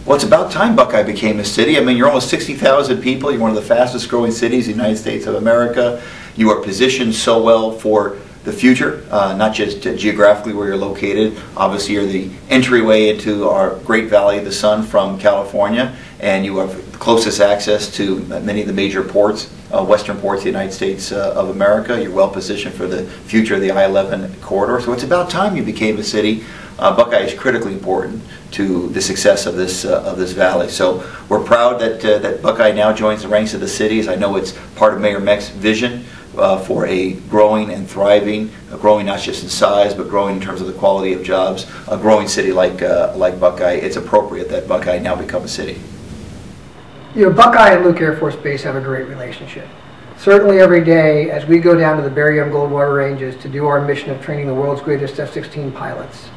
Well, it's about time Buckeye became a city. I mean, you're almost 60,000 people. You're one of the fastest growing cities in the United States of America. You are positioned so well for the future, not just geographically where you're located. Obviously, you're the entryway into our great Valley of the Sun from California, and you have the closest access to many of the major ports, western ports of the United States of America. You're well positioned for the future of the I-11 corridor. So it's about time you became a city. Buckeye is critically important to the success of this valley. So we're proud that Buckeye now joins the ranks of the cities. I know it's part of Mayor Meck's vision for a growing and thriving, growing not just in size, but growing in terms of the quality of jobs, a growing city like Buckeye. It's appropriate that Buckeye now become a city. You know, Buckeye and Luke Air Force Base have a great relationship. Certainly every day as we go down to the Barry M. Goldwater Ranges to do our mission of training the world's greatest F-16 pilots,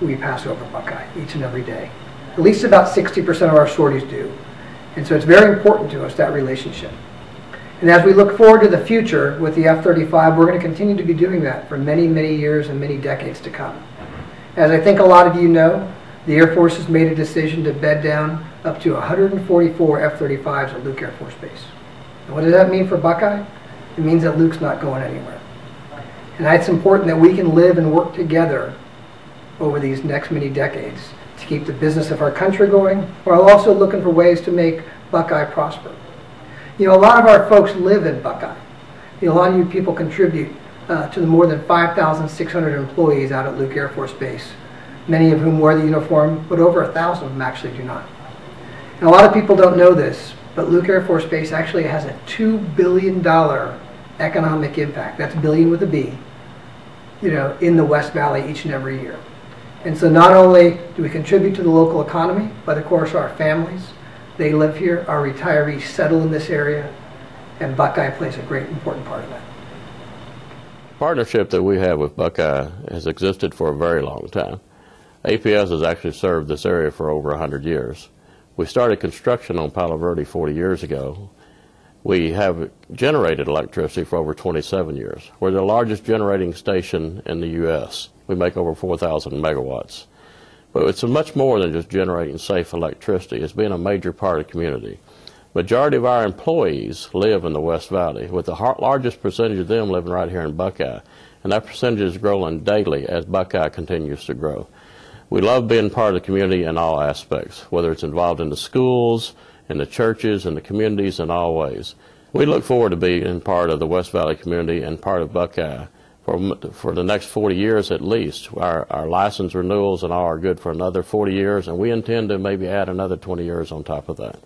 we pass over Buckeye each and every day. At least about 60% of our sorties do. And so it's very important to us, that relationship. And as we look forward to the future with the F-35, we're going to continue to be doing that for many, many years and many decades to come. As I think a lot of you know, the Air Force has made a decision to bed down up to 144 F-35s at Luke Air Force Base. And what does that mean for Buckeye? It means that Luke's not going anywhere. And it's important that we can live and work together over these next many decades to keep the business of our country going, while also looking for ways to make Buckeye prosper. You know, a lot of our folks live in Buckeye. You know, a lot of you people contribute to the more than 5,600 employees out at Luke Air Force Base, many of whom wear the uniform, but over 1,000 of them actually do not. And a lot of people don't know this, but Luke Air Force Base actually has a $2 billion economic impact. That's billion with a B, you know, in the West Valley each and every year. And so not only do we contribute to the local economy, but of course our families, they live here, our retirees settle in this area, and Buckeye plays a great important part of that. The partnership that we have with Buckeye has existed for a very long time. APS has actually served this area for over 100 years. We started construction on Palo Verde 40 years ago. We have generated electricity for over 27 years. We're the largest generating station in the U.S. We make over 4,000 megawatts. But it's much more than just generating safe electricity. It's been a major part of the community. Majority of our employees live in the West Valley, with the largest percentage of them living right here in Buckeye. And that percentage is growing daily as Buckeye continues to grow. We love being part of the community in all aspects, whether it's involved in the schools, in the churches, in the communities, in all ways. We look forward to being part of the West Valley community and part of Buckeye for the next 40 years at least. Our license renewals and all are good for another 40 years, and we intend to maybe add another 20 years on top of that.